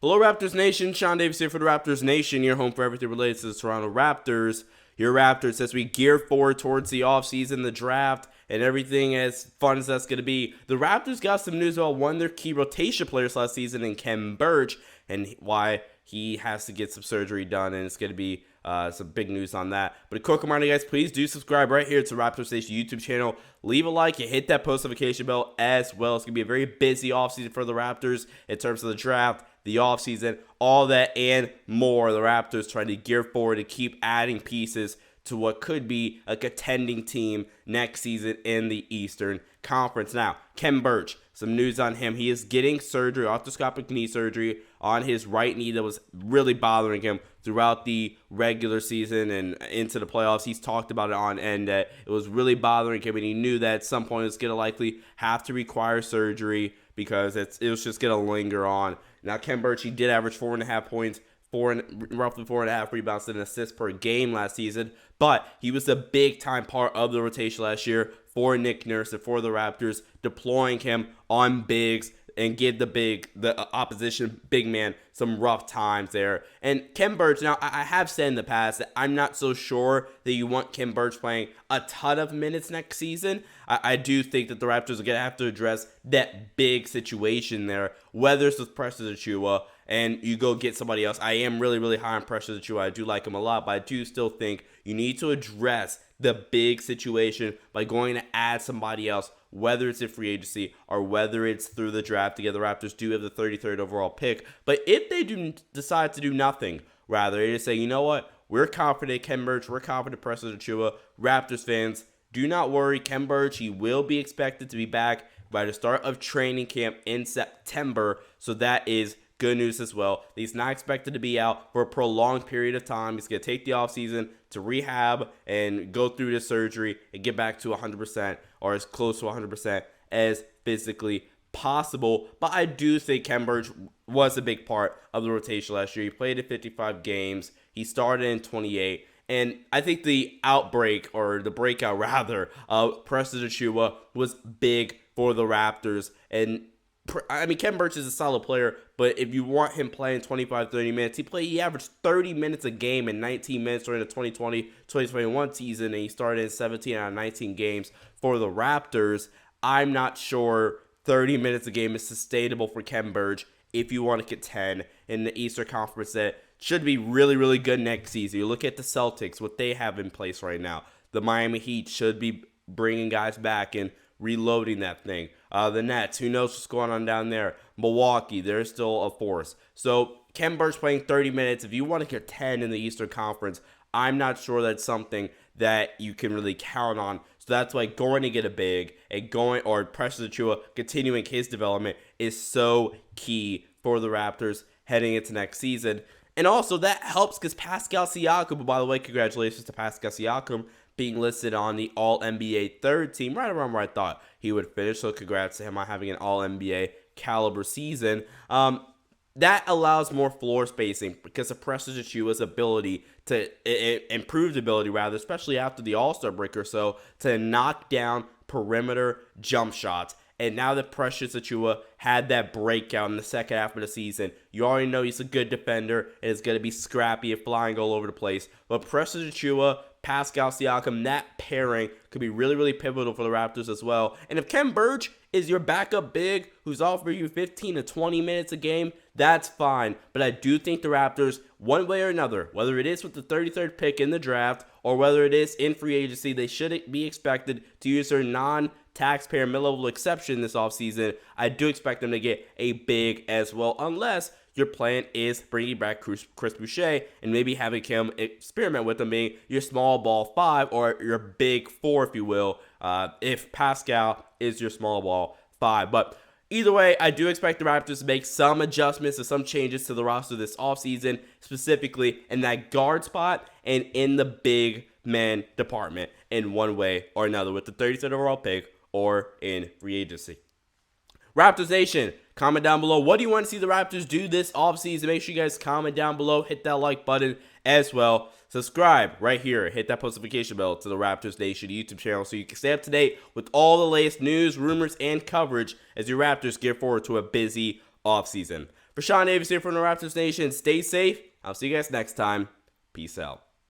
Hello, Raptors Nation. Sean Davis here for the Raptors Nation, your home for everything related to the Toronto Raptors. Your Raptors, as we gear forward towards the offseason, the draft, and everything as fun as that's going to be. The Raptors got some news about one of their key rotation players last season in Khem Birch, and why he has to get some surgery done, and it's going to be some big news on that. But a quick reminder, guys, please do subscribe right here to the Raptors Nation YouTube channel. Leave a like and hit that post notification bell as well. It's going to be a very busy offseason for the Raptors in terms of the draft, the offseason, all that and more. The Raptors trying to gear forward to keep adding pieces to what could be a contending team next season in the Eastern Conference. Now, Khem Birch, some news on him. He is getting surgery, arthroscopic knee surgery on his right knee that was really bothering him throughout the regular season and into the playoffs. He's talked about it on end that it was really bothering him, and he knew that at some point it's going to likely have to require surgery because it was just going to linger on. Now, Khem Birch, he did average 4.5 points, roughly 4.5 rebounds and assists per game last season, but he was a big-time part of the rotation last year for Nick Nurse and for the Raptors, deploying him on bigs and give the opposition big man some rough times there. And Khem Birch, now I have said in the past that I'm not so sure that you want Khem Birch playing a ton of minutes next season. I do think that the Raptors are going to have to address that big situation there, whether it's with Precious Achiuwa and you go get somebody else. I am really, really high on Precious Achiuwa. I do like him a lot, but I do still think you need to address the big situation by going to add somebody else, whether it's in free agency or whether it's through the draft. Again, the Raptors do have the 33rd overall pick, but if they do decide to do nothing, rather, they just say, you know what, we're confident Khem Birch, we're confident Precious Achiuwa. Raptors fans, do not worry, Khem Birch, he will be expected to be back by the start of training camp in September, so that is good news as well. He's not expected to be out for a prolonged period of time. He's going to take the offseason to rehab and go through the surgery and get back to 100% or as close to 100% as physically possible. But I do think Khem Birch was a big part of the rotation last year. He played in 55 games. He started in 28. And I think the outbreak, or the breakout rather, of Precious Achiuwa was big for the Raptors. And I mean, Khem Birch is a solid player, but if you want him playing 25, 30 minutes, he averaged 30 minutes a game in 19 minutes during the 2020-2021 season, and he started in 17 out of 19 games for the Raptors. I'm not sure 30 minutes a game is sustainable for Khem Birch if you want to contend in the Eastern Conference that should be really, really good next season. You look at the Celtics, what they have in place right now. The Miami Heat should be bringing guys back and reloading that thing. The Nets, who knows what's going on down there. Milwaukee, they're still a force. So Khem Birch playing 30 minutes. If you want to contend in the Eastern Conference, I'm not sure that's something that you can really count on. So that's why going to get a big and Precious Achiuwa continuing his development is so key for the Raptors heading into next season. And also that helps because Pascal Siakam, by the way, congratulations to Pascal Siakam, being listed on the All-NBA third team, right around where I thought he would finish. So congrats to him on having an All-NBA caliber season. That allows more floor spacing because of Precious Achiuwa's ability to improved ability, rather, especially after the All-Star break or so, to knock down perimeter jump shots. And now that Precious Achiuwa had that breakout in the second half of the season, you already know he's a good defender and is going to be scrappy and flying all over the place. But Precious Achiuwa, Pascal Siakam, that pairing could be really, really pivotal for the Raptors as well. And if Khem Birch is your backup big who's offering you 15 to 20 minutes a game, that's fine. But I do think the Raptors, one way or another, whether it is with the 33rd pick in the draft or whether it is in free agency, they should be expected to use their non-taxpayer mid-level exception this offseason. I do expect them to get a big as well, unless your plan is bringing back Chris Boucher and maybe having him experiment with him being your small ball 5 or your big 4, if you will, if Pascal is your small ball 5. But either way, I do expect the Raptors to make some adjustments or some changes to the roster this offseason, specifically in that guard spot and in the big man department in one way or another with the 33rd overall pick or in free agency. Raptors Nation, comment down below. What do you want to see the Raptors do this offseason? Make sure you guys comment down below. Hit that like button as well. Subscribe right here. Hit that post notification bell to the Raptors Nation YouTube channel so you can stay up to date with all the latest news, rumors, and coverage as your Raptors gear forward to a busy offseason. For Sean Davis here from the Raptors Nation, stay safe. I'll see you guys next time. Peace out.